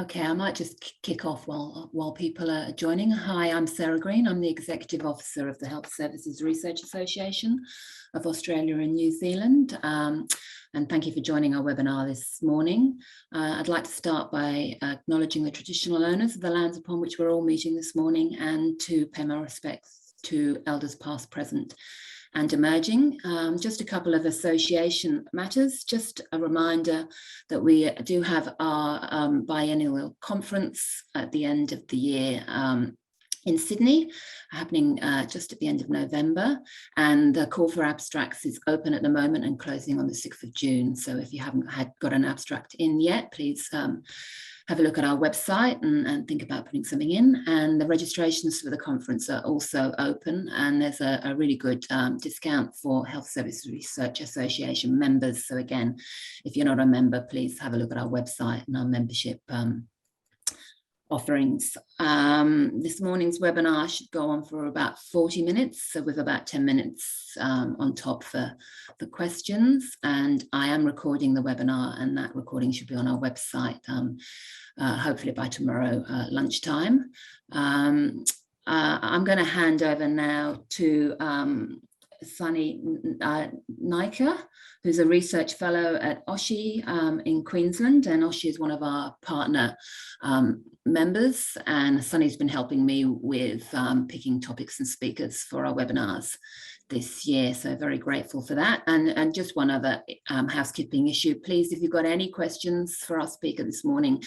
Okay, I might just kick off while people are joining. Hi, I'm Sarah Green. I'm the Executive Officer of the Health Services Research Association of Australia and New Zealand. And thank you for joining our webinar this morning. I'd like to start by acknowledging the traditional owners of the lands upon which we're all meeting this morning, and to pay my respects to elders past, present and emerging. Just a couple of association matters. Just a reminder that we do have our biennial conference at the end of the year in Sydney, happening just at the end of November, and the call for abstracts is open at the moment and closing on the 6th of June. So if you haven't got an abstract in yet, please have a look at our website and think about putting something in. And the registrations for the conference are also open, and there's a really good discount for Health Services Research Association members. So again, if you're not a member, please have a look at our website and our membership offerings. This morning's webinar should go on for about 40 minutes, so with about 10 minutes on top for questions. And I am recording the webinar, and that recording should be on our website hopefully by tomorrow lunchtime. I'm going to hand over now to Sunny Naika, who's a research fellow at OSHI in Queensland, and OSHI is one of our partner members, and Sunny's been helping me with picking topics and speakers for our webinars this year, so very grateful for that. And just one other housekeeping issue, please, if you've got any questions for our speaker this morning,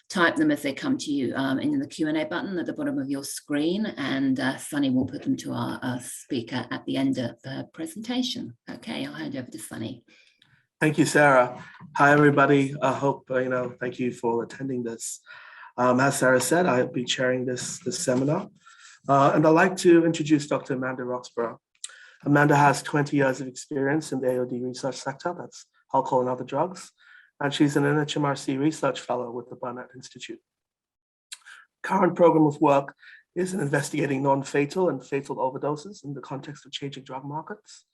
type them as they come to you in the Q&A button at the bottom of your screen, and Sunny will put them to our speaker at the end of the presentation. Okay, I'll hand over to Sunny. Thank you, Sarah. Hi, everybody. I hope, thank you for attending this. As Sarah said, I'll be chairing this seminar, and I'd like to introduce Dr. Amanda Roxburgh. Amanda has 20 years of experience in the AOD research sector, that's alcohol and other drugs, and she's an NHMRC research fellow with the Burnet Institute. Current program of work is in investigating non-fatal and fatal overdoses in the context of changing drug markets.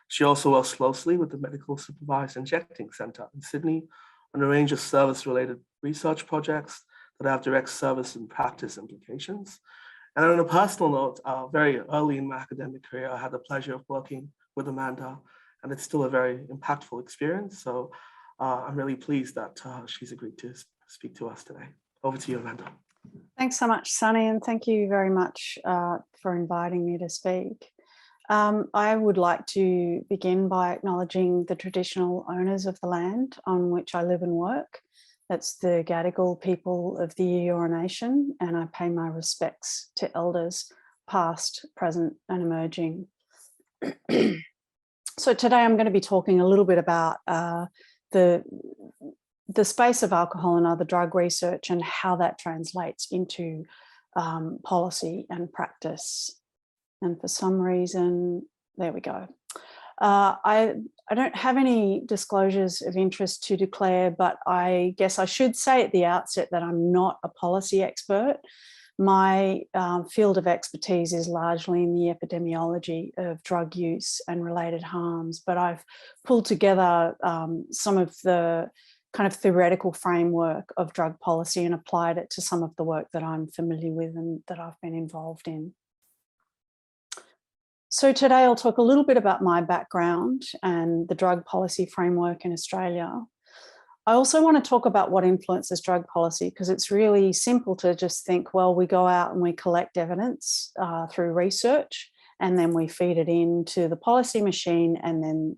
She also works closely with the Medical Supervised Injecting Centre in Sydney on a range of service-related research projects that have direct service and practice implications. And on a personal note, very early in my academic career, I had the pleasure of working with Amanda, and it's still a very impactful experience. So I'm really pleased that she's agreed to speak to us today. Over to you, Amanda. Thanks so much, Sunny, and thank you very much for inviting me to speak. I would like to begin by acknowledging the traditional owners of the land on which I live and work. That's the Gadigal people of the Eora Nation, and I pay my respects to elders past, present and emerging. So today I'm going to be talking a little bit about the space of alcohol and other drug research and how that translates into policy and practice. And for some reason, there we go. I don't have any disclosures of interest to declare, but I guess I should say at the outset that I'm not a policy expert. My field of expertise is largely in the epidemiology of drug use and related harms, but I've pulled together some of the kind of theoretical framework of drug policy and applied it to some of the work that I'm familiar with and that I've been involved in. So today I'll talk a little bit about my background and the drug policy framework in Australia. I also want to talk about what influences drug policy, because it's really simple to just think, well, we go out and we collect evidence through research, and then we feed it into the policy machine, and then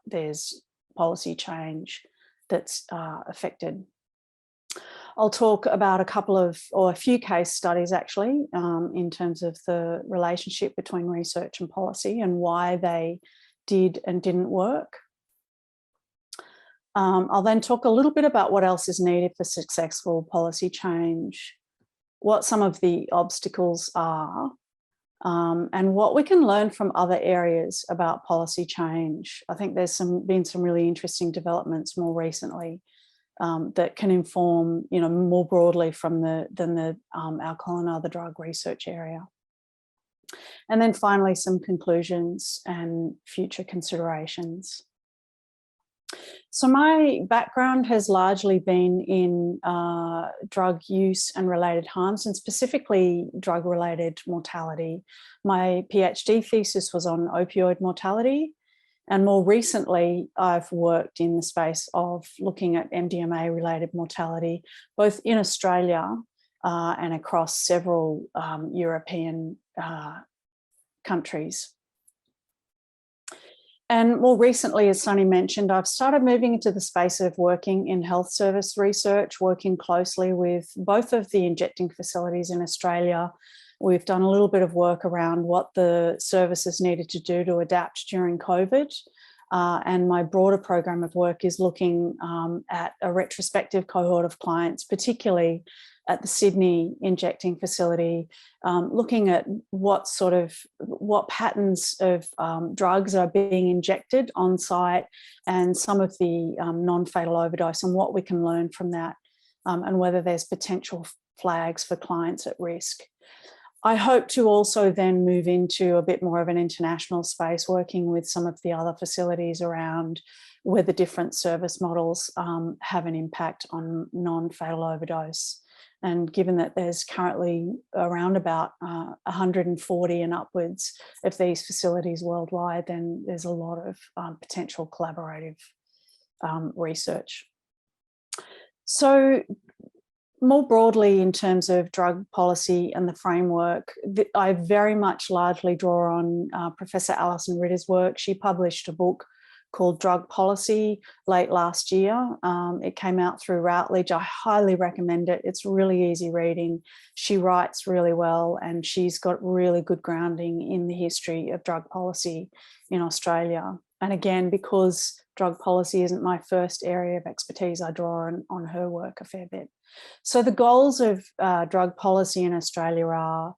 there's policy change that's affected. I'll talk about a few case studies actually in terms of the relationship between research and policy and why they did and didn't work. I'll then talk a little bit about what else is needed for successful policy change, what some of the obstacles are, and what we can learn from other areas about policy change. I think there's been some really interesting developments more recently that can inform, more broadly than the alcohol and other drug research area. And then finally, some conclusions and future considerations. So my background has largely been in drug use and related harms, and specifically drug-related mortality. My PhD thesis was on opioid mortality, and more recently I've worked in the space of looking at MDMA-related mortality, both in Australia and across several European countries. And more recently, as Sunny mentioned, I've started moving into the space of working in health service research, working closely with both of the injecting facilities in Australia. We've done a little bit of work around what the services needed to do to adapt during COVID. And my broader program of work is looking at a retrospective cohort of clients, particularly at the Sydney injecting facility, looking at what patterns of drugs are being injected on site and some of the non-fatal overdose and what we can learn from that, and whether there's potential flags for clients at risk. I hope to also then move into a bit more of an international space, working with some of the other facilities around whether different service models have an impact on non-fatal overdose. And given that there's currently around about 140 and upwards of these facilities worldwide, then there's a lot of potential collaborative research. So more broadly, in terms of drug policy and the framework, I very much largely draw on Professor Alison Ritter's work. She published a book called Drug Policy late last year. It came out through Routledge. I highly recommend it. It's really easy reading. She writes really well, and she's got really good grounding in the history of drug policy in Australia. And again, because drug policy isn't my first area of expertise, I draw on her work a fair bit. So the goals of drug policy in Australia are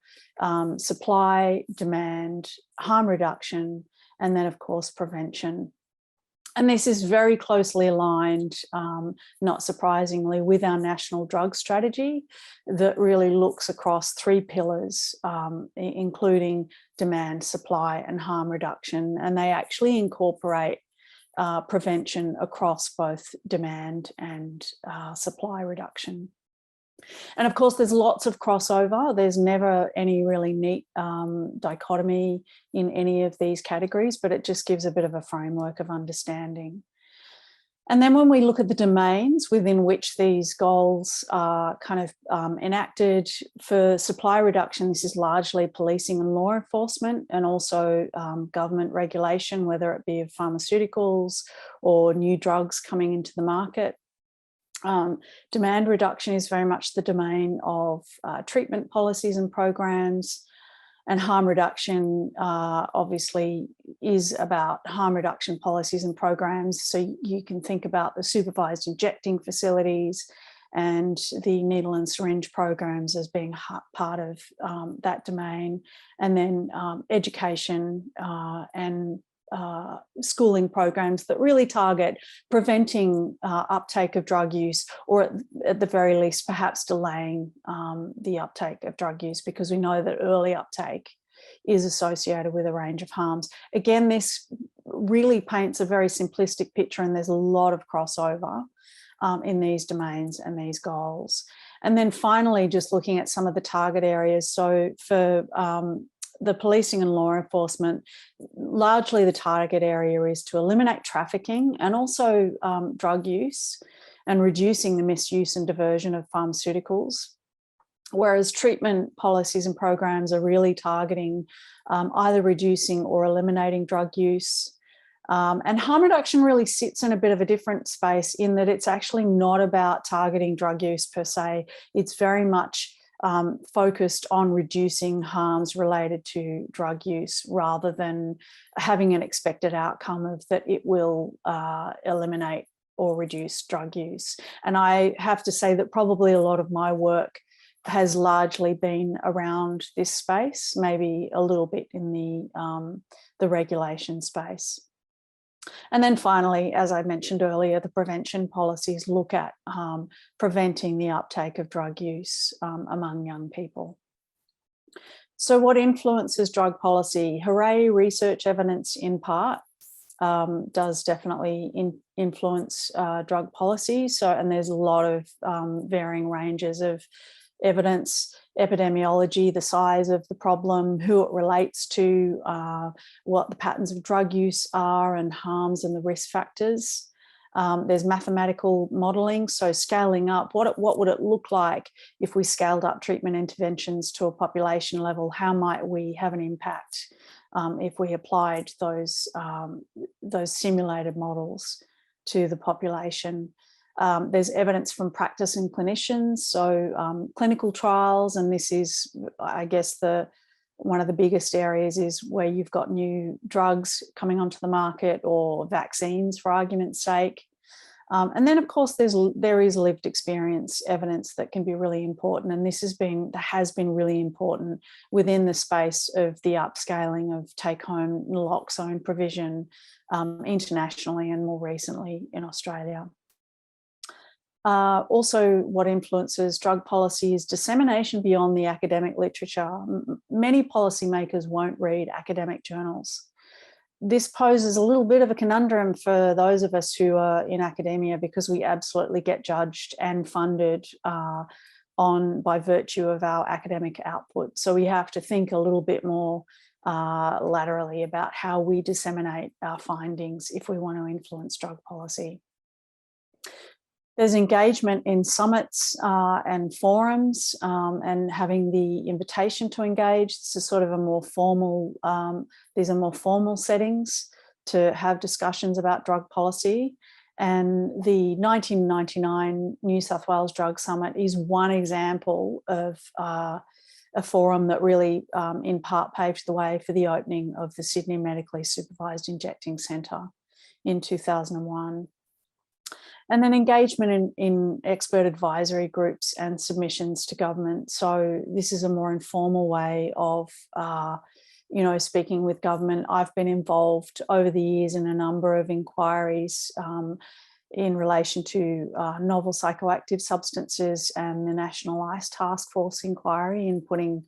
supply, demand, harm reduction, and then of course prevention. And this is very closely aligned, not surprisingly, with our national drug strategy that really looks across three pillars, including demand, supply, and harm reduction. And they actually incorporate prevention across both demand and supply reduction. And of course, there's lots of crossover. There's never any really neat dichotomy in any of these categories, but it just gives a bit of a framework of understanding. And then when we look at the domains within which these goals are kind of enacted, for supply reduction, this is largely policing and law enforcement, and also government regulation, whether it be of pharmaceuticals or new drugs coming into the market. Demand reduction is very much the domain of treatment policies and programs, and harm reduction obviously is about harm reduction policies and programs. So you can think about the supervised injecting facilities and the needle and syringe programs as being part of that domain, and then education and schooling programs that really target preventing uptake of drug use, or at the very least perhaps delaying the uptake of drug use, because we know that early uptake is associated with a range of harms. Again, this really paints a very simplistic picture, and there's a lot of crossover in these domains and these goals. And then finally, just looking at some of the target areas. So for the policing and law enforcement, largely the target area is to eliminate trafficking and also drug use, and reducing the misuse and diversion of pharmaceuticals. Whereas treatment policies and programs are really targeting either reducing or eliminating drug use. And harm reduction really sits in a bit of a different space, in that it's actually not about targeting drug use per se. It's very much focused on reducing harms related to drug use, rather than having an expected outcome of that it will eliminate or reduce drug use. And I have to say that probably a lot of my work has largely been around this space, maybe a little bit in the regulation space. And then finally, as I mentioned earlier, the prevention policies look at preventing the uptake of drug use among young people. So what influences drug policy? Hooray, research evidence in part. does definitely influence drug policy. So, and there's a lot of varying ranges of evidence, epidemiology, the size of the problem, who it relates to, what the patterns of drug use are and harms and the risk factors. There's mathematical modelling, so scaling up, what would it look like if we scaled up treatment interventions to a population level? How might we have an impact if we applied those simulated models to the population? There's evidence from practice and clinicians, so clinical trials, and this is, I guess, one of the biggest areas is where you've got new drugs coming onto the market or vaccines, for argument's sake. And then, of course, there is lived experience evidence that can be really important, and this has been really important within the space of the upscaling of take-home naloxone provision internationally and more recently in Australia. Also, what influences drug policy is dissemination beyond the academic literature. Many policymakers won't read academic journals. This poses a little bit of a conundrum for those of us who are in academia, because we absolutely get judged and funded by virtue of our academic output. So we have to think a little bit more laterally about how we disseminate our findings if we want to influence drug policy. There's engagement in summits and forums, and having the invitation to engage. This is sort of a more formal, these are more formal settings to have discussions about drug policy. And the 1999 New South Wales Drug Summit is one example of a forum that really, in part, paved the way for the opening of the Sydney Medically Supervised Injecting Centre in 2001. And then engagement in expert advisory groups and submissions to government. So this is a more informal way of, speaking with government. I've been involved over the years in a number of inquiries in relation to novel psychoactive substances and the National ICE Task Force inquiry in putting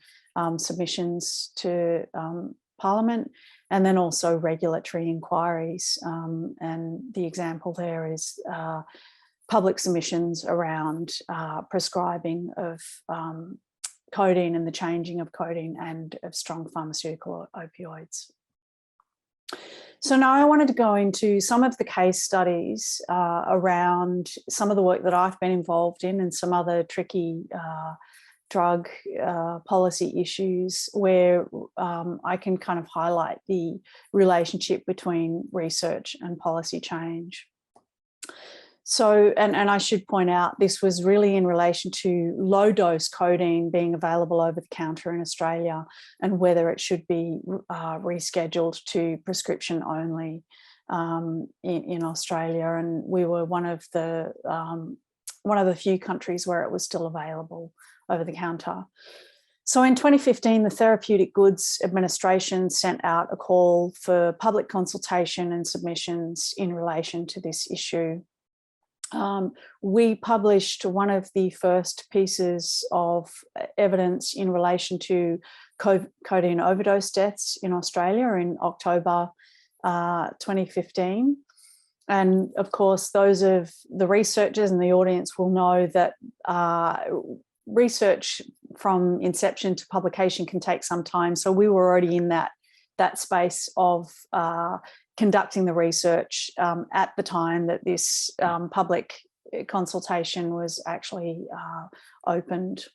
submissions to Parliament, and then also regulatory inquiries. And the example there is public submissions around prescribing of codeine and the changing of codeine and of strong pharmaceutical opioids. So now I wanted to go into some of the case studies around some of the work that I've been involved in and some other tricky drug policy issues where I can kind of highlight the relationship between research and policy change. So, and I should point out, this was really in relation to low dose codeine being available over the counter in Australia and whether it should be rescheduled to prescription only in Australia. And we were one of the few countries where it was still available over the counter. So in 2015, the Therapeutic Goods Administration sent out a call for public consultation and submissions in relation to this issue. We published one of the first pieces of evidence in relation to codeine overdose deaths in Australia in October 2015. And of course, those of the researchers and the audience will know that research from inception to publication can take some time. So we were already in that space of conducting the research at the time that this public consultation was actually opened.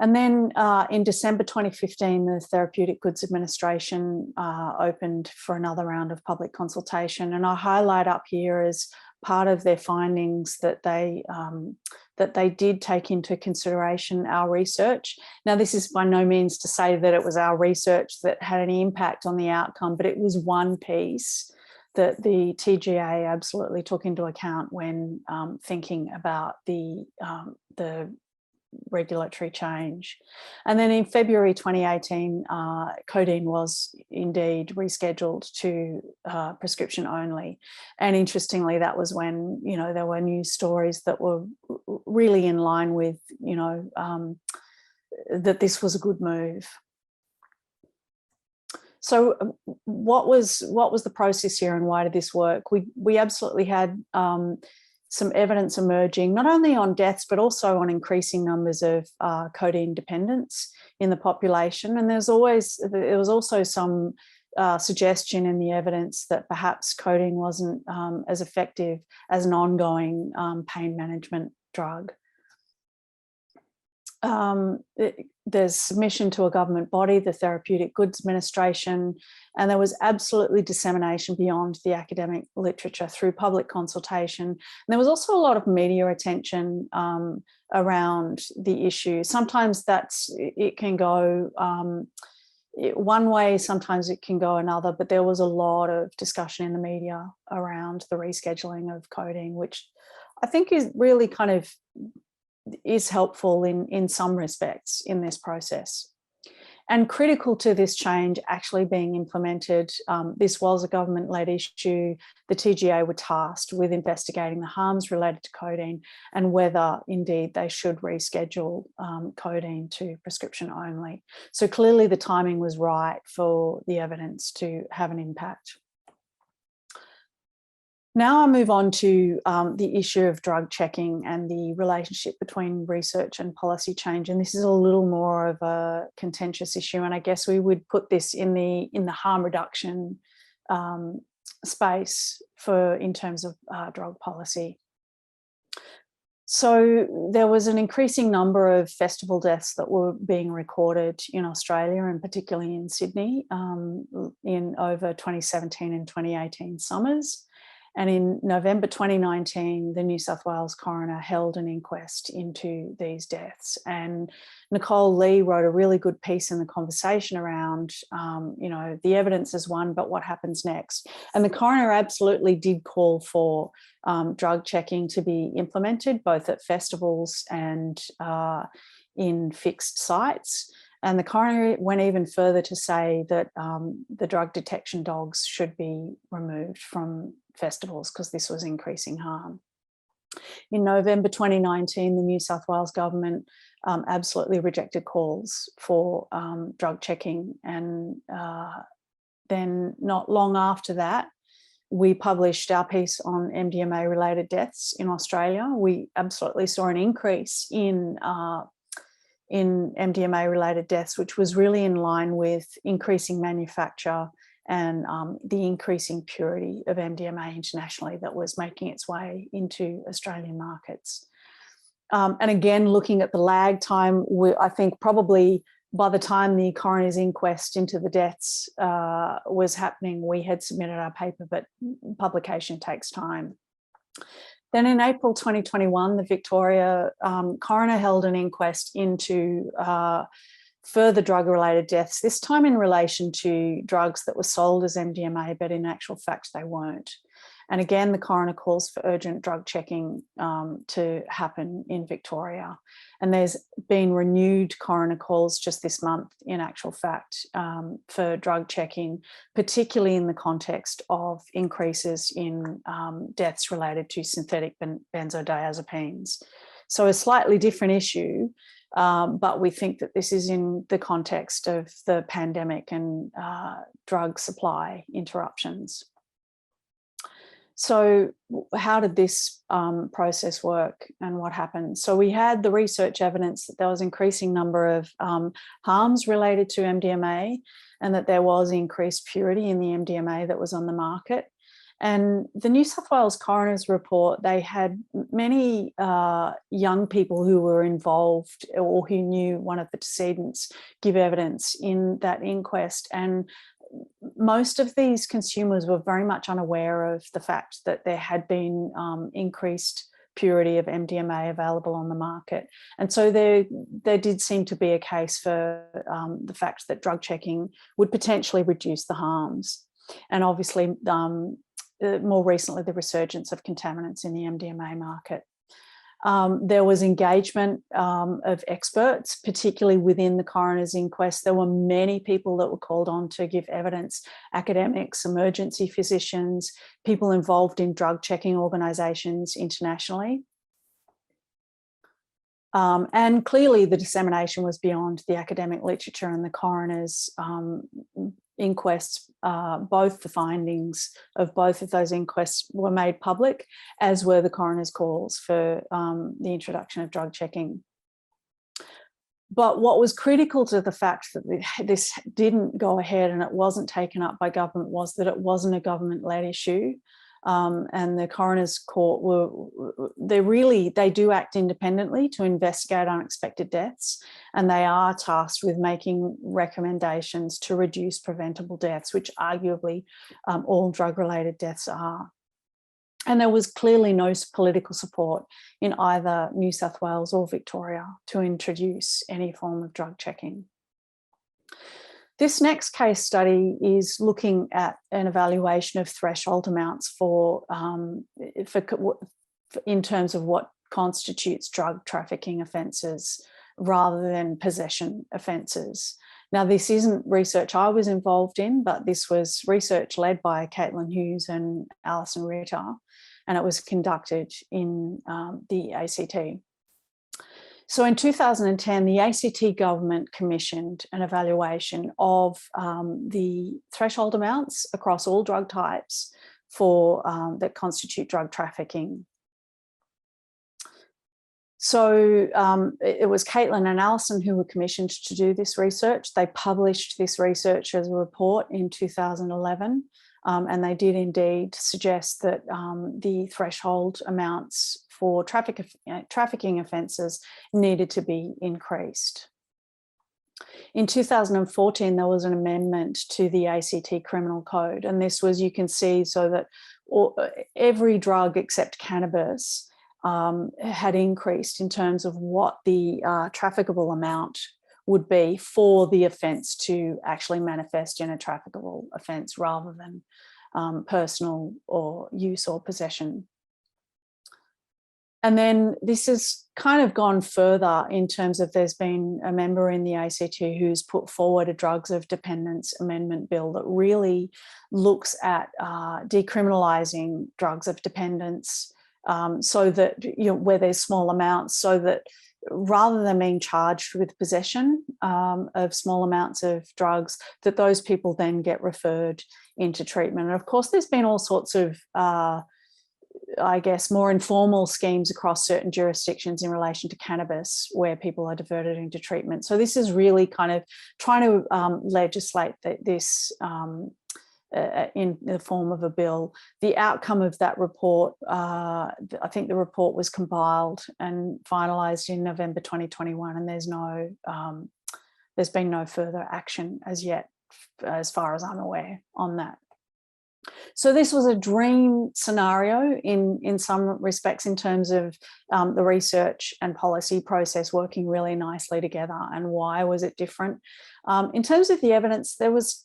And then in December 2015, the Therapeutic Goods Administration opened for another round of public consultation. And I highlight up here as part of their findings that they did take into consideration our research. Now, this is by no means to say that it was our research that had any impact on the outcome, but it was one piece that the TGA absolutely took into account when thinking about the regulatory change. And then in February 2018, codeine was indeed rescheduled to prescription only. And interestingly, that was when, there were news stories that were really in line with, that this was a good move. So what was the process here, and why did this work? We absolutely had some evidence emerging, not only on deaths, but also on increasing numbers of codeine dependence in the population. And there was also some suggestion in the evidence that perhaps codeine wasn't as effective as an ongoing pain management drug. There's submission to a government body, the Therapeutic Goods Administration, and there was absolutely dissemination beyond the academic literature through public consultation. And there was also a lot of media attention around the issue. Sometimes it can go one way, sometimes it can go another, but there was a lot of discussion in the media around the rescheduling of codeine, which I think is really kind of is helpful in some respects in this process. And critical to this change actually being implemented, this was a government-led issue. The TGA were tasked with investigating the harms related to codeine and whether indeed they should reschedule codeine to prescription only. So clearly the timing was right for the evidence to have an impact. Now I move on to the issue of drug checking and the relationship between research and policy change. And this is a little more of a contentious issue. And I guess we would put this in the harm reduction space in terms of drug policy. So there was an increasing number of festival deaths that were being recorded in Australia, and particularly in Sydney, in over 2017 and 2018 summers. And in November 2019, the New South Wales coroner held an inquest into these deaths. And Nicole Lee wrote a really good piece in The Conversation around, the evidence is one, but what happens next? And the coroner absolutely did call for drug checking to be implemented, both at festivals and in fixed sites. And the coroner went even further to say that the drug detection dogs should be removed from festivals because this was increasing harm. In November 2019, the New South Wales government absolutely rejected calls for drug checking. And then not long after that, we published our piece on MDMA-related deaths in Australia. We absolutely saw an increase in MDMA-related deaths, which was really in line with increasing manufacture and the increasing purity of MDMA internationally that was making its way into Australian markets. And again, looking at the lag time, I think probably by the time the coroner's inquest into the deaths was happening, we had submitted our paper, but publication takes time. Then in April 2021, the Victoria coroner held an inquest into further drug-related deaths, this time in relation to drugs that were sold as MDMA, but in actual fact they weren't. And again, the coroner calls for urgent drug checking to happen in Victoria. And there's been renewed coroner calls just this month, in actual fact, for drug checking, particularly in the context of increases in deaths related to synthetic benzodiazepines. So a slightly different issue, but we think that this is in the context of the pandemic and drug supply interruptions. So how did this process work and what happened? So we had the research evidence that there was increasing number of harms related to MDMA and that there was increased purity in the MDMA that was on the market. And the New South Wales coroner's report, they had many young people who were involved or who knew one of the decedents give evidence in that inquest. And most of these consumers were very much unaware of the fact that there had been increased purity of MDMA available on the market. And so there did seem to be a case for the fact that drug checking would potentially reduce the harms. And obviously, more recently, the resurgence of contaminants in the MDMA market. There was engagement of experts, particularly within the coroner's inquest. There were many people that were called on to give evidence: academics, emergency physicians, people involved in drug checking organisations internationally. And clearly the dissemination was beyond the academic literature, and the coroner's inquests, both the findings of both of those inquests were made public, as were the coroner's calls for the introduction of drug checking. But what was critical to the fact that this didn't go ahead and it wasn't taken up by government was that it wasn't a government-led issue. And the coroner's court they do act independently to investigate unexpected deaths, and they are tasked with making recommendations to reduce preventable deaths, which arguably all drug-related deaths are. And there was clearly no political support in either New South Wales or Victoria to introduce any form of drug checking. This next case study is looking at an evaluation of threshold amounts in terms of what constitutes drug trafficking offences rather than possession offences. Now, this isn't research I was involved in, but this was research led by Caitlin Hughes and Alison Ritter, and it was conducted in the ACT. So in 2010, the ACT government commissioned an evaluation of the threshold amounts across all drug types that constitute drug trafficking. So it was Caitlin and Alison who were commissioned to do this research. They published this research as a report in 2011, and they did indeed suggest that the threshold amounts for trafficking offences needed to be increased. In 2014, there was an amendment to the ACT Criminal Code, and this was, you can see, so that every drug except cannabis had increased in terms of what the trafficable amount would be for the offence to actually manifest in a trafficable offence rather than personal or use or possession. And then this has kind of gone further in terms of there's been a member in the ACT who's put forward a drugs of dependence amendment bill that really looks at decriminalising drugs of dependence so that, where there's small amounts, so that rather than being charged with possession of small amounts of drugs, that those people then get referred into treatment. And of course, there's been all sorts of I guess, more informal schemes across certain jurisdictions in relation to cannabis where people are diverted into treatment. So this is really kind of trying to legislate this in the form of a bill. The outcome of that report, I think the report was compiled and finalised in November 2021, and there's been no further action as yet, as far as I'm aware, on that. So this was a dream scenario in some respects in terms of the research and policy process working really nicely together. And why was it different? In terms of the evidence, it was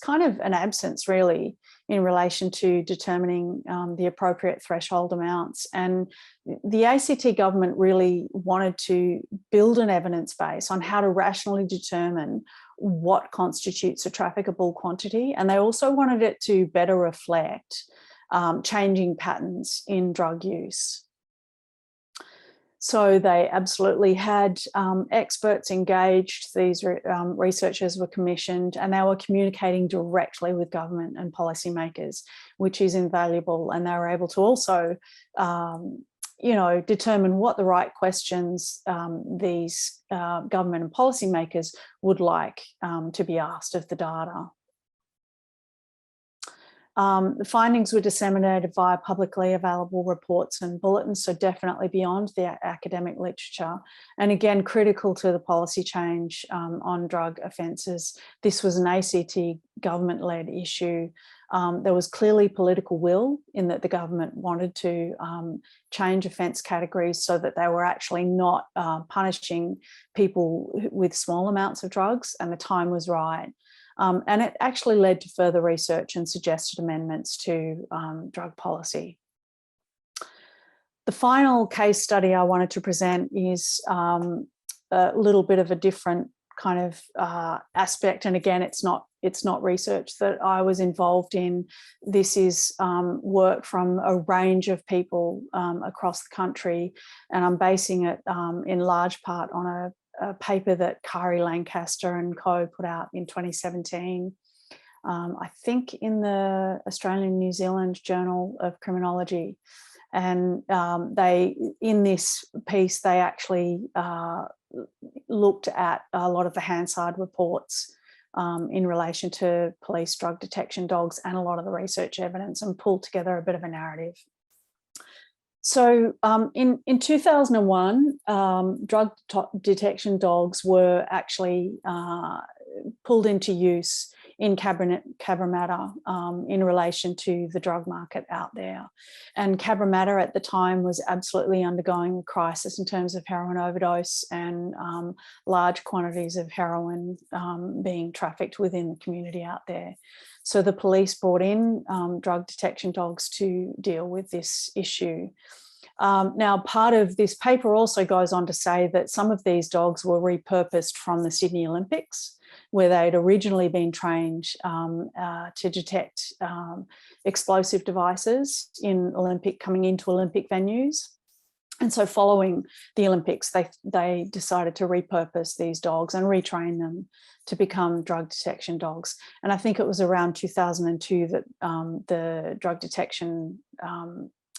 kind of an absence really in relation to determining the appropriate threshold amounts. And the ACT government really wanted to build an evidence base on how to rationally determine what constitutes a trafficable quantity. And they also wanted it to better reflect changing patterns in drug use. So they absolutely had experts engaged, these researchers were commissioned, and they were communicating directly with government and policymakers, which is invaluable. And they were able to also determine what the right questions these government and policymakers would like to be asked of the data. The findings were disseminated via publicly available reports and bulletins, so definitely beyond the academic literature. And again, critical to the policy change on drug offences. This was an ACT government-led issue. There was clearly political will in that the government wanted to change offence categories so that they were actually not punishing people with small amounts of drugs, and the time was right. And it actually led to further research and suggested amendments to drug policy. The final case study I wanted to present is a little bit of a different kind of aspect. And again, it's not research that I was involved in. This is work from a range of people across the country, and I'm basing it in large part on a paper that Kari Lancaster and co put out in 2017. I think in the Australian New Zealand Journal of Criminology. And in this piece, they actually looked at a lot of the Hansard reports in relation to police drug detection dogs and a lot of the research evidence, and pulled together a bit of a narrative. So in 2001, drug detection dogs were actually pulled into use in Cabramatta in relation to the drug market out there. And Cabramatta at the time was absolutely undergoing a crisis in terms of heroin overdose and large quantities of heroin being trafficked within the community out there. So the police brought in drug detection dogs to deal with this issue. Now, part of this paper also goes on to say that some of these dogs were repurposed from the Sydney Olympics, where they'd originally been trained to detect explosive devices coming into Olympic venues. And so following the Olympics, they decided to repurpose these dogs and retrain them to become drug detection dogs. And I think it was around 2002 that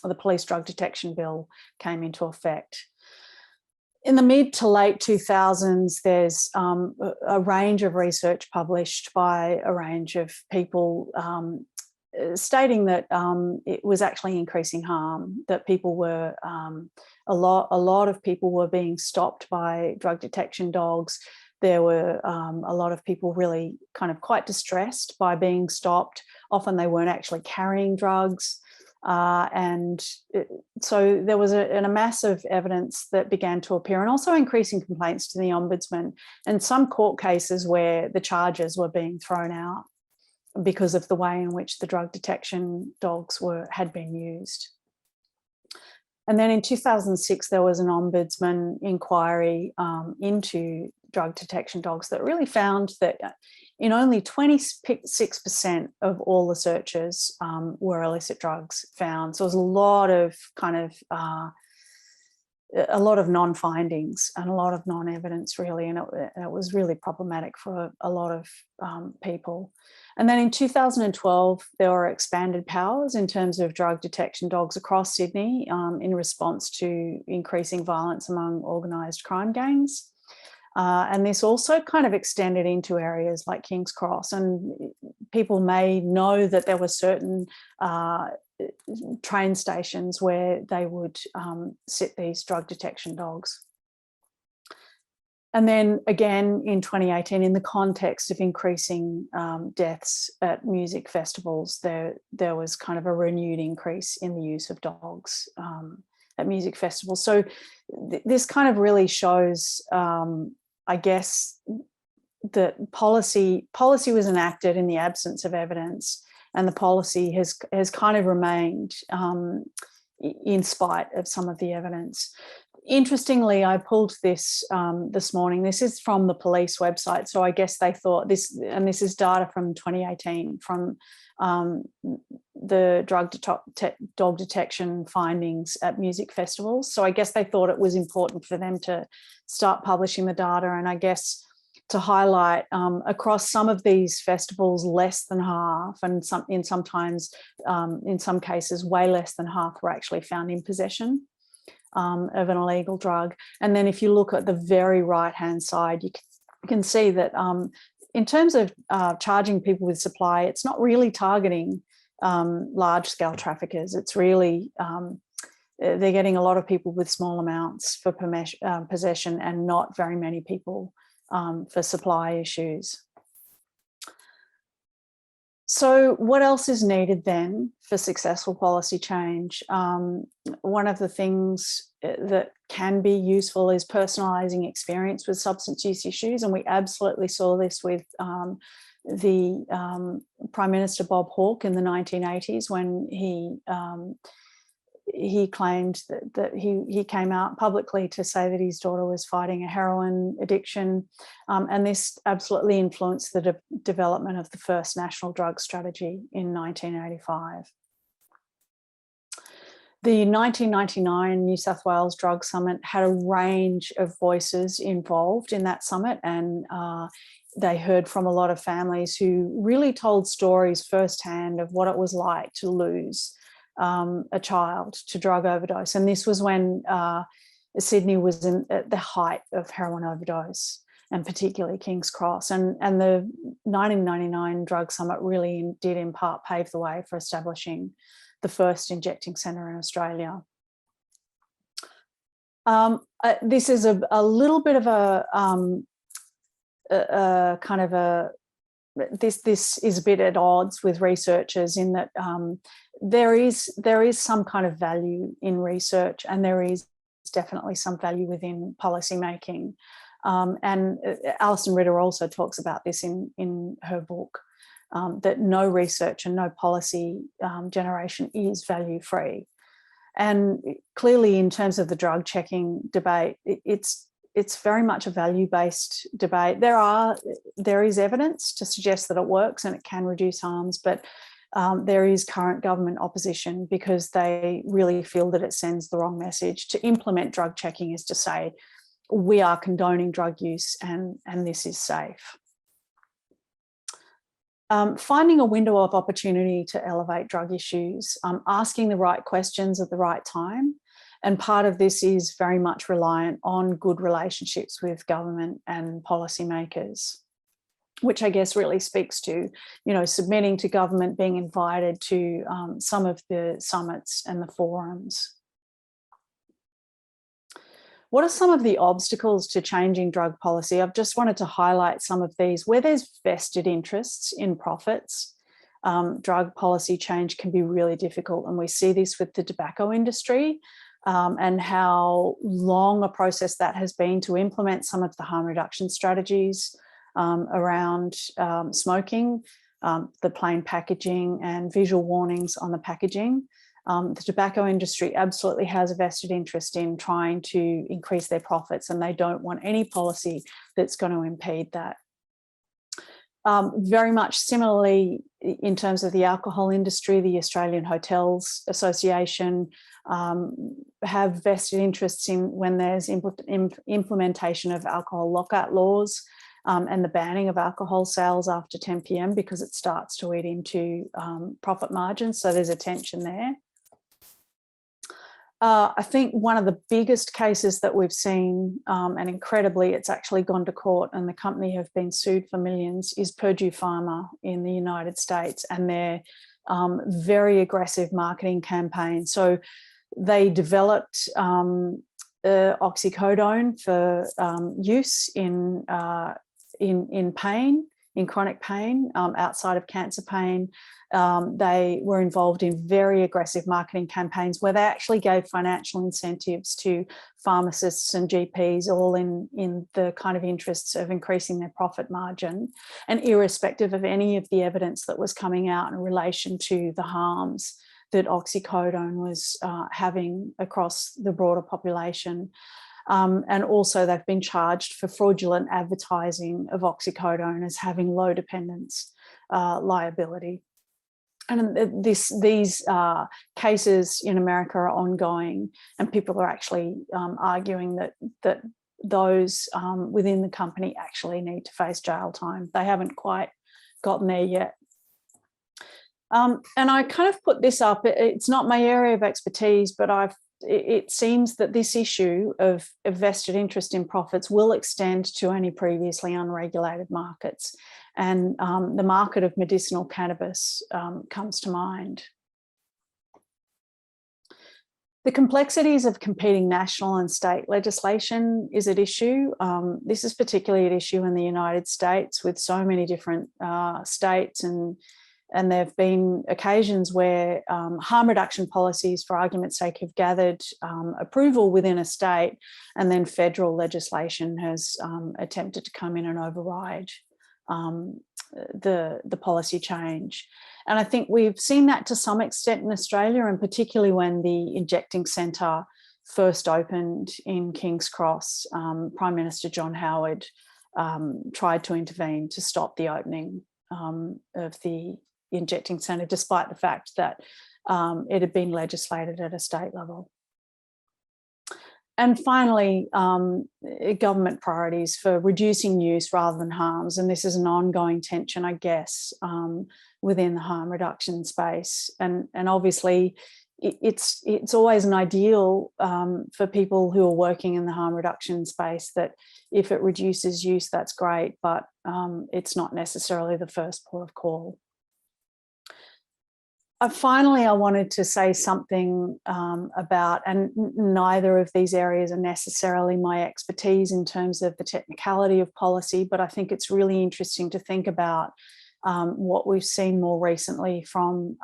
the police drug detection bill came into effect. In the mid to late 2000s, there's a range of research published by a range of people stating that it was actually increasing harm, that people were, a lot of people were being stopped by drug detection dogs. There were a lot of people really kind of quite distressed by being stopped. Often they weren't actually carrying drugs. So there was a mass of evidence that began to appear, and also increasing complaints to the Ombudsman, and some court cases where the charges were being thrown out because of the way in which the drug detection dogs had been used. And then in 2006, there was an Ombudsman inquiry into drug detection dogs that really found that in only 26% of all the searches were illicit drugs found. So it was a lot of non-findings and a lot of non-evidence, really, and it was really problematic for a lot of people. And then in 2012, there were expanded powers in terms of drug detection dogs across Sydney in response to increasing violence among organised crime gangs. And this also kind of extended into areas like King's Cross, and people may know that there were certain train stations where they would sit these drug detection dogs. And then again in 2018, in the context of increasing deaths at music festivals, there was kind of a renewed increase in the use of dogs at music festivals. So this kind of really shows, I guess, that policy was enacted in the absence of evidence, and the policy has kind of remained in spite of some of the evidence. Interestingly, I pulled this this morning. This is from the police website. So I guess they thought this, and this is data from 2018 from the dog detection findings at music festivals. So I guess they thought it was important for them to start publishing the data, and I guess to highlight across some of these festivals, less than half, and in some cases way less than half, were actually found in possession of an illegal drug. And then if you look at the very right-hand side, you can see that in terms of charging people with supply, it's not really targeting large-scale traffickers. It's really, they're getting a lot of people with small amounts for possession, and not very many people for supply issues. So what else is needed then for successful policy change? One of the things that can be useful is personalising experience with substance use issues, and we absolutely saw this with the Prime Minister Bob Hawke in the 1980s, when he claimed that he came out publicly to say that his daughter was fighting a heroin addiction, and this absolutely influenced the development of the first national drug strategy in 1985. The 1999 New South Wales Drug Summit had a range of voices involved in that summit, and they heard from a lot of families who really told stories firsthand of what it was like to lose a child to drug overdose. And this was when Sydney was at the height of heroin overdose, and particularly King's Cross. And the 1999 Drug Summit really did in part pave the way for establishing the first injecting centre in Australia. This is a little bit of this is a bit at odds with researchers in that there is some kind of value in research, and there is definitely some value within policy making. And Alison Ritter also talks about this in her book, that no research and no policy generation is value free. And clearly, in terms of the drug checking debate, it's very much a value-based debate. There is evidence to suggest that it works and it can reduce harms, but there is current government opposition because they really feel that it sends the wrong message. To implement drug checking is to say, we are condoning drug use and this is safe. Finding a window of opportunity to elevate drug issues, asking the right questions at the right time. And part of this is very much reliant on good relationships with government and policymakers, which I guess really speaks to, submitting to government, being invited to some of the summits and the forums. What are some of the obstacles to changing drug policy? I've just wanted to highlight some of these. Where there's vested interests in profits, drug policy change can be really difficult. And we see this with the tobacco industry and how long a process that has been to implement some of the harm reduction strategies around smoking, the plain packaging and visual warnings on the packaging. The tobacco industry absolutely has a vested interest in trying to increase their profits, and they don't want any policy that's going to impede that. Very much similarly, in terms of the alcohol industry, the Australian Hotels Association have vested interests in when there's implementation of alcohol lockout laws and the banning of alcohol sales after 10 p.m. because it starts to eat into profit margins. So there's a tension there. I think one of the biggest cases that we've seen, and incredibly it's actually gone to court and the company have been sued for millions, is Purdue Pharma in the United States and their very aggressive marketing campaign. So they developed oxycodone for use in pain, in chronic pain, outside of cancer pain. They were involved in very aggressive marketing campaigns where they actually gave financial incentives to pharmacists and GPs, all in the kind of interests of increasing their profit margin, and irrespective of any of the evidence that was coming out in relation to the harms that oxycodone was having across the broader population. And also they've been charged for fraudulent advertising of oxycodone as having low dependence liability. And these cases in America are ongoing, and people are actually arguing that those within the company actually need to face jail time. They haven't quite gotten there yet. And I kind of put this up, it's not my area of expertise, but it seems that this issue of vested interest in profits will extend to any previously unregulated markets. And the market of medicinal cannabis comes to mind. The complexities of competing national and state legislation is at issue. This is particularly at issue in the United States with so many different states, and there have been occasions where harm reduction policies, for argument's sake, have gathered approval within a state, and then federal legislation has attempted to come in and override the policy change. And I think we've seen that to some extent in Australia, and particularly when the injecting centre first opened in King's Cross, Prime Minister John Howard tried to intervene to stop the opening of the injecting centre, despite the fact that it had been legislated at a state level. And finally, government priorities for reducing use rather than harms. And this is an ongoing tension, I guess, within the harm reduction space. And obviously, it's always an ideal for people who are working in the harm reduction space that if it reduces use, that's great, but it's not necessarily the first port of call. Finally, I wanted to say something about, and neither of these areas are necessarily my expertise in terms of the technicality of policy, but I think it's really interesting to think about what we've seen more recently from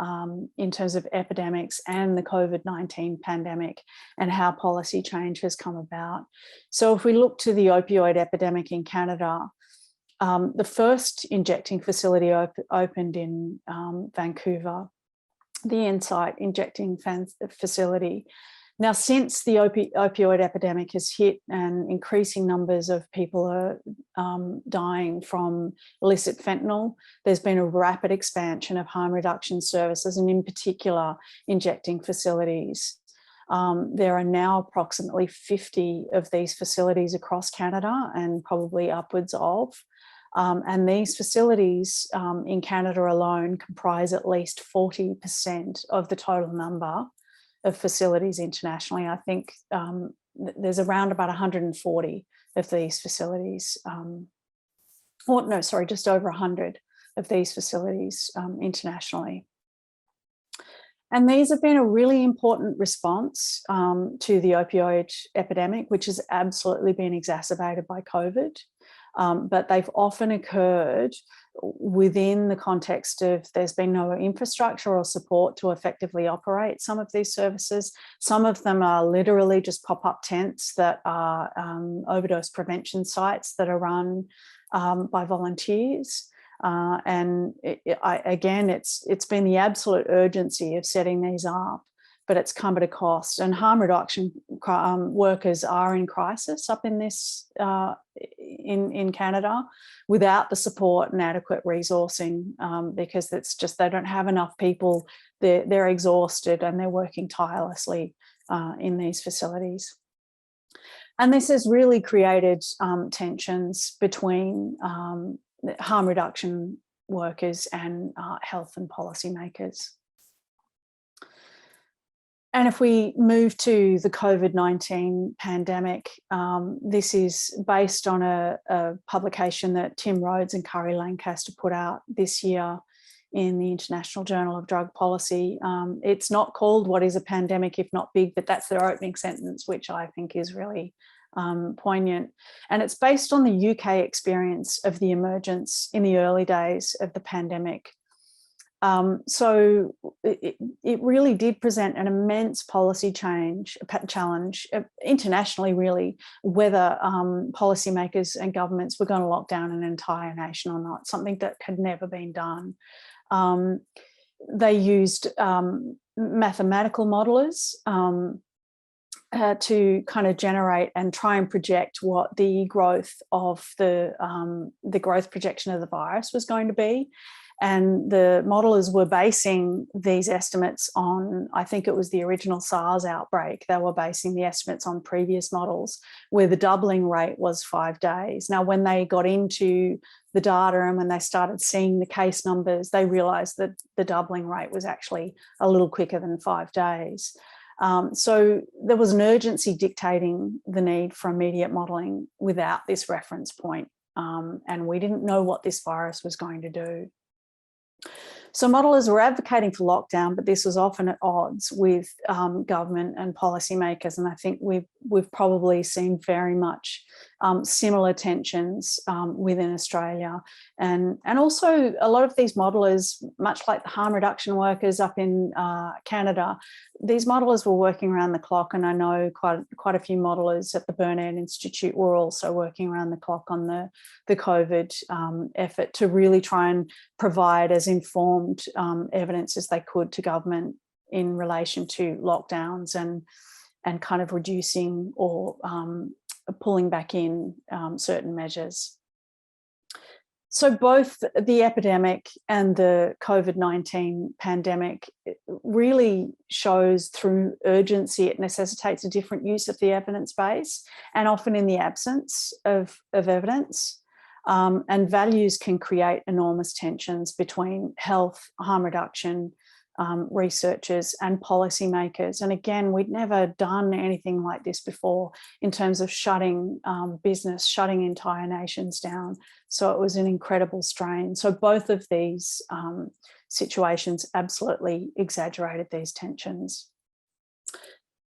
in terms of epidemics and the COVID-19 pandemic and how policy change has come about. So if we look to the opioid epidemic in Canada, the first injecting facility opened in Vancouver, the Insight Injecting Facility. Now, since the opioid epidemic has hit and increasing numbers of people are dying from illicit fentanyl, there's been a rapid expansion of harm reduction services and in particular injecting facilities. There are now approximately 50 of these facilities across Canada and probably upwards of. And these facilities in Canada alone comprise at least 40% of the total number of facilities internationally. I think there's around about 140 of these facilities, just over 100 of these facilities internationally. And these have been a really important response to the opioid epidemic, which has absolutely been exacerbated by COVID. But they've often occurred within the context of there's been no infrastructure or support to effectively operate some of these services. Some of them are literally just pop-up tents that are overdose prevention sites that are run by volunteers. And again, it's been the absolute urgency of setting these up, but it's come at a cost. And harm reduction workers are in crisis up in this in Canada without the support and adequate resourcing because it's just they don't have enough people. They're exhausted and they're working tirelessly in these facilities. And this has really created tensions between harm reduction workers and health and policymakers. And if we move to the COVID-19 pandemic, this is based on a publication that Tim Rhodes and Kari Lancaster put out this year in the International Journal of Drug Policy. It's not called What is a Pandemic If Not Big, but that's their opening sentence, which I think is really poignant. And it's based on the UK experience of the emergence in the early days of the pandemic. So it really did present an immense policy challenge internationally, really, whether policymakers and governments were going to lock down an entire nation or not, something that had never been done. They used mathematical modelers to kind of generate and try and project what the growth of the growth projection of the virus was going to be. And the modelers were basing these estimates on, I think it was the original SARS outbreak. They were basing the estimates on previous models where the doubling rate was 5 days. Now, when they got into the data and when they started seeing the case numbers, they realised that the doubling rate was actually a little quicker than 5 days. So there was an urgency dictating the need for immediate modelling without this reference point. And we didn't know what this virus was going to do. So modelers were advocating for lockdown, but this was often at odds with government and policymakers. And I think we've probably seen very much similar tensions within Australia. And also a lot of these modelers, much like the harm reduction workers up in Canada, these modelers were working around the clock, and I know quite a few modelers at the Burnet Institute were also working around the clock on the COVID effort to really try and provide as informed evidence as they could to government in relation to lockdowns and kind of reducing or pulling back in certain measures. So both the epidemic and the COVID-19 pandemic really shows through urgency, it necessitates a different use of the evidence base, and often in the absence of evidence. And values can create enormous tensions between health, harm reduction, researchers and policymakers. And again, we'd never done anything like this before in terms of shutting business, shutting entire nations down. So it was an incredible strain. So both of these situations absolutely exaggerated these tensions.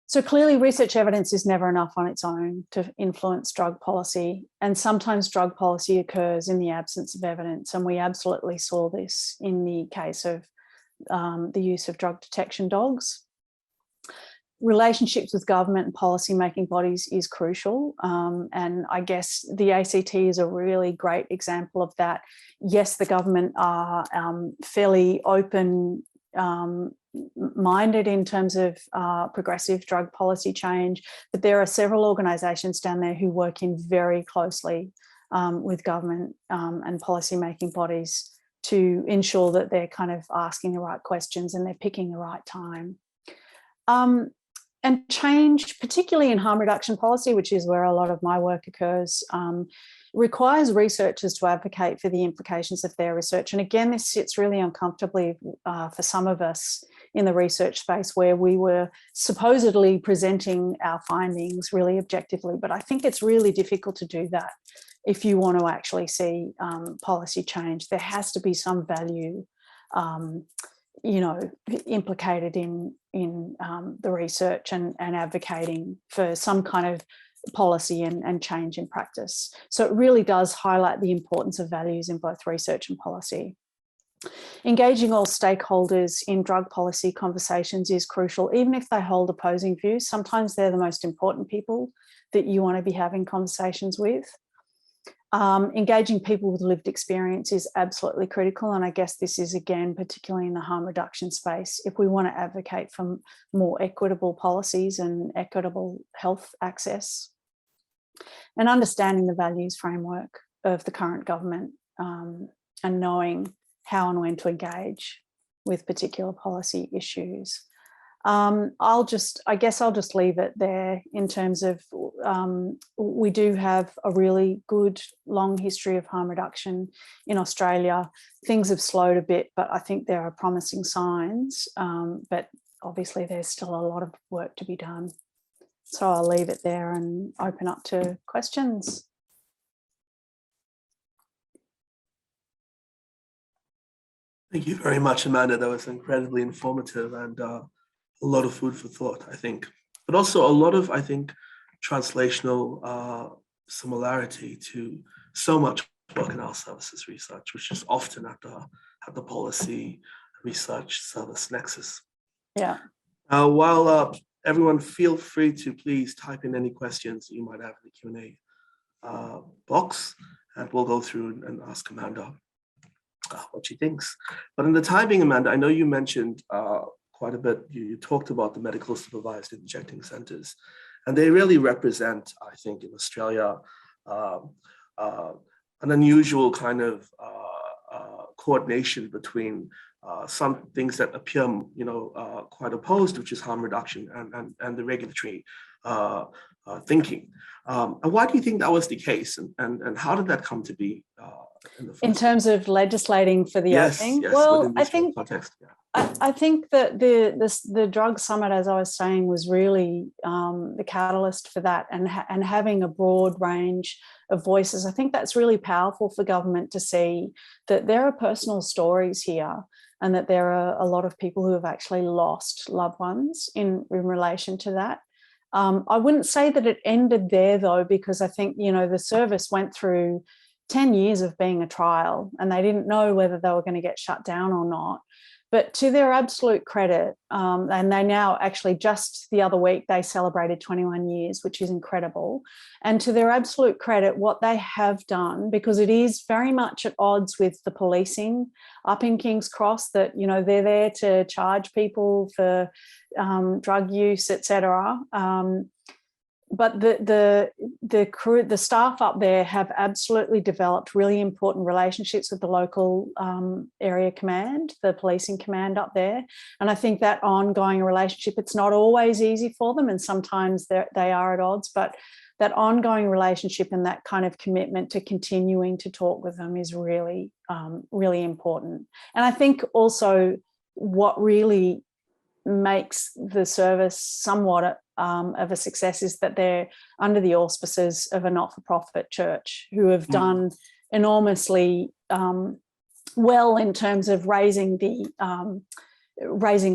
So clearly research evidence is never enough on its own to influence drug policy, and sometimes drug policy occurs in the absence of evidence, and we absolutely saw this in the case of the use of drug detection dogs. Relationships with government and policy making bodies is crucial, and I guess the ACT is a really great example of that. Yes, the government are fairly open minded in terms of progressive drug policy change, but there are several organisations down there who work in very closely with government and policy making bodies to ensure that they're kind of asking the right questions and they're picking the right time. And change, particularly in harm reduction policy, which is where a lot of my work occurs, requires researchers to advocate for the implications of their research. And again, this sits really uncomfortably for some of us in the research space, where we were supposedly presenting our findings really objectively. But I think it's really difficult to do that if you want to actually see policy change. There has to be some value, you know, implicated in the research and advocating for some kind of policy and change in practice. So it really does highlight the importance of values in both research and policy. Engaging all stakeholders in drug policy conversations is crucial, even if they hold opposing views. Sometimes they're the most important people that you want to be having conversations with. Engaging people with lived experience is absolutely critical, and I guess this is, again, particularly in the harm reduction space, if we want to advocate for more equitable policies and equitable health access. And understanding the values framework of the current government and knowing how and when to engage with particular policy issues. I guess I'll just leave it there in terms of we do have a really good long history of harm reduction in Australia. Things have slowed a bit, but I think there are promising signs, but obviously there's still a lot of work to be done. So I'll leave it there and open up to questions. Thank you very much, Amanda. That was incredibly informative and a lot of food for thought, I think, but also a lot of, I think, translational similarity to so much work in our services research, which is often at the policy research service nexus. Yeah. While everyone feel free to please type in any questions you might have in the Q&A box, and we'll go through and ask Amanda what she thinks. But in the time being, Amanda, I know you mentioned quite a bit, you talked about the medical supervised injecting centers, and they really represent, I think, in Australia, an unusual kind of coordination between some things that appear, quite opposed, which is harm reduction and the regulatory thinking. And why do you think that was the case, and how did that come to be? In terms of legislating for the opening? Yes, well, I think context, yeah. I think that the drug summit, as I was saying, was really the catalyst for that, and having a broad range of voices. I think that's really powerful for government to see that there are personal stories here, and that there are a lot of people who have actually lost loved ones in relation to that. I wouldn't say that it ended there, though, because I think, the service went through 10 years of being a trial and they didn't know whether they were going to get shut down or not. But to their absolute credit, and they now actually just the other week, they celebrated 21 years, which is incredible. And to their absolute credit, what they have done, because it is very much at odds with the policing up in King's Cross, that, they're there to charge people for drug use, etc. But the staff up there have absolutely developed really important relationships with the local area command, the policing command up there. And I think that ongoing relationship, it's not always easy for them, and sometimes they are at odds, but that ongoing relationship and that kind of commitment to continuing to talk with them is really, really important. And I think also what really makes the service somewhat of a success is that they're under the auspices of a not-for-profit church who have done enormously well in terms of raising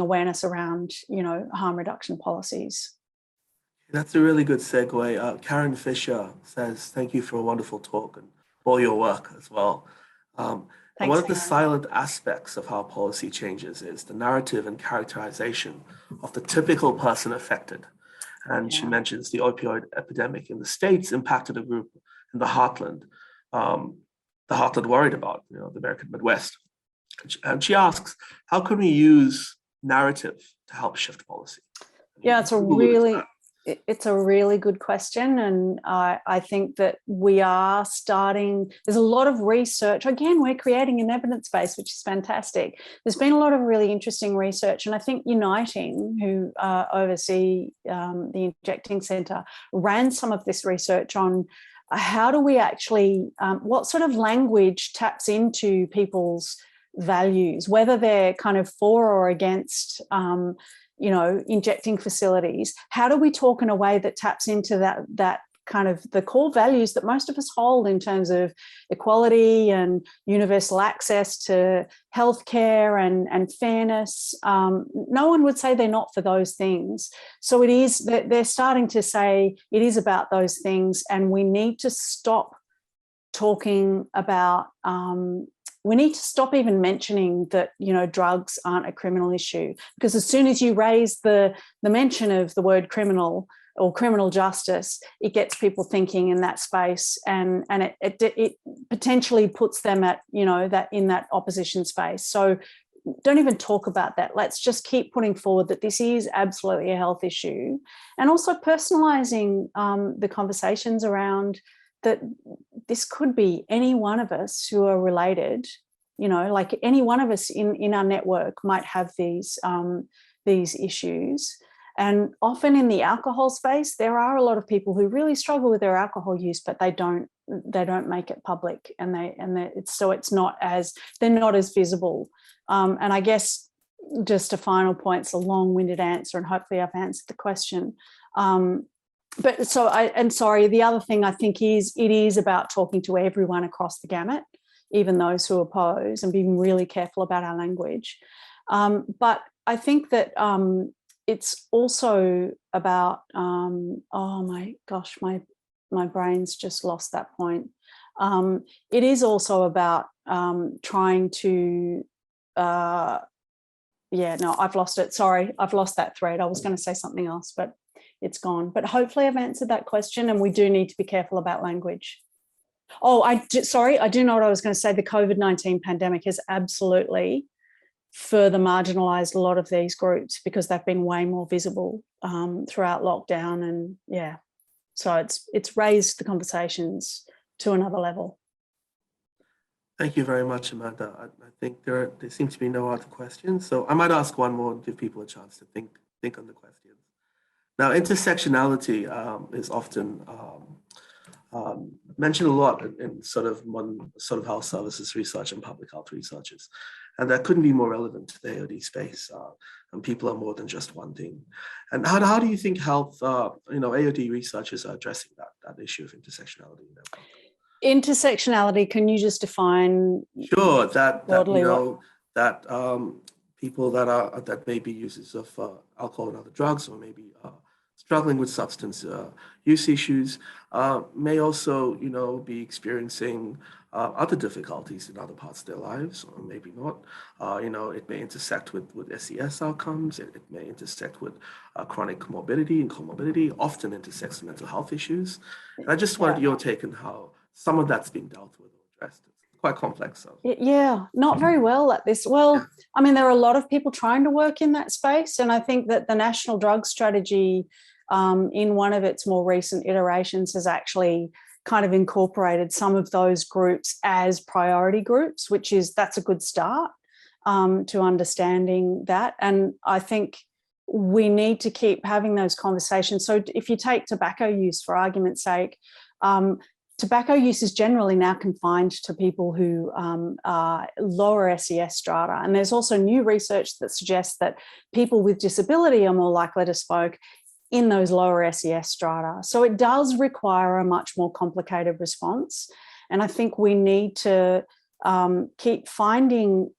awareness around, harm reduction policies. That's a really good segue. Karen Fisher says, thank you for a wonderful talk and all your work as well. And one of the silent aspects of how policy changes is the narrative and characterization of the typical person affected. And she mentions the opioid epidemic in the States impacted a group in the heartland worried about, the American Midwest. And she asks, how can we use narrative to help shift policy? Yeah, it's a really good question. And I think that we are starting, there's a lot of research. Again, we're creating an evidence base, which is fantastic. There's been a lot of really interesting research. And I think Uniting, who oversee the Injecting Centre, ran some of this research on how do we actually, what sort of language taps into people's values, whether they're kind of for or against injecting facilities. How do we talk in a way that taps into that kind of the core values that most of us hold in terms of equality and universal access to healthcare and fairness? No one would say they're not for those things. So it is that they're starting to say it is about those things, and we need to stop talking about we need to stop even mentioning that, drugs aren't a criminal issue, because as soon as you raise the mention of the word criminal or criminal justice, it gets people thinking in that space, and it potentially puts them at, that in that opposition space. So don't even talk about that. Let's just keep putting forward that this is absolutely a health issue, and also personalizing the conversations around that this could be any one of us who are related, like any one of us in our network might have these issues. And often in the alcohol space, there are a lot of people who really struggle with their alcohol use, but they don't make it public, and it's not as, they're not as visible. And I guess just a final point, it's a long-winded answer, and hopefully I've answered the question. But the other thing I think is it is about talking to everyone across the gamut, even those who oppose, and being really careful about our language. But I think that it's also about, oh my gosh, my brain's just lost that point. It is also about trying to, I've lost it. Sorry, I've lost that thread. I was going to say something else, but it's gone. But hopefully I've answered that question, and we do need to be careful about language. Oh, I do know what I was going to say. The COVID-19 pandemic has absolutely further marginalised a lot of these groups, because they've been way more visible throughout lockdown, and so it's raised the conversations to another level. Thank you very much, Amanda. I think there seems to be no other questions, so I might ask one more and give people a chance to think on the questions. Now, intersectionality is often mentioned a lot in sort of health services research and public health researches, and that couldn't be more relevant to the AOD space. And people are more than just one thing. And how do you think health, AOD researchers are addressing that issue of intersectionality? Intersectionality, can you just define? Sure, that people that may be users of alcohol and other drugs, or maybe struggling with substance use issues may also, be experiencing other difficulties in other parts of their lives, or maybe not. It may intersect with SES outcomes. It may intersect with chronic morbidity and comorbidity, often intersects with mental health issues. And I just wanted your take on how some of that's being dealt with or addressed. It's quite complex. So. Yeah, not very well at this. Well, Yeah. I mean, there are a lot of people trying to work in that space. And I think that the National Drug Strategy in one of its more recent iterations has actually kind of incorporated some of those groups as priority groups, that's a good start to understanding that. And I think we need to keep having those conversations. So if you take tobacco use, for argument's sake, tobacco use is generally now confined to people who are lower SES strata. And there's also new research that suggests that people with disability are more likely to smoke in those lower SES strata. So it does require a much more complicated response. And I think we need to keep finding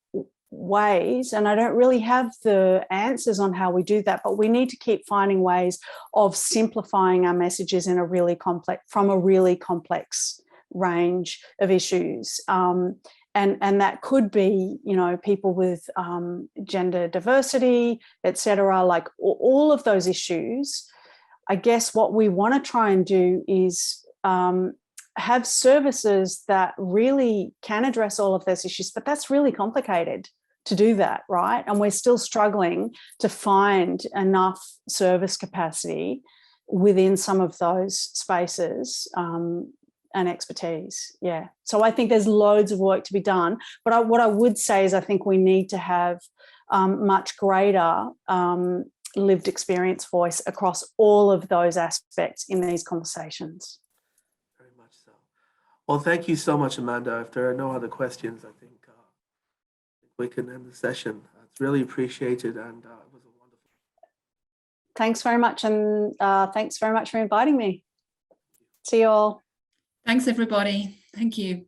ways, and I don't really have the answers on how we do that, but we need to keep finding ways of simplifying our messages in from a really complex range of issues. And that could be, people with gender diversity, et cetera, like all of those issues. I guess what we want to try and do is have services that really can address all of those issues, but that's really complicated to do that, right? And we're still struggling to find enough service capacity within some of those spaces and expertise. Yeah. So I think there's loads of work to be done. But what I would say is I think we need to have much greater lived experience voice across all of those aspects in these conversations. Very much so. Well, thank you so much, Amanda. If there are no other questions, I think we can end the session. It's really appreciated, and it was a wonderful. Thanks very much, and thanks very much for inviting me. See you all. Thanks, everybody. Thank you.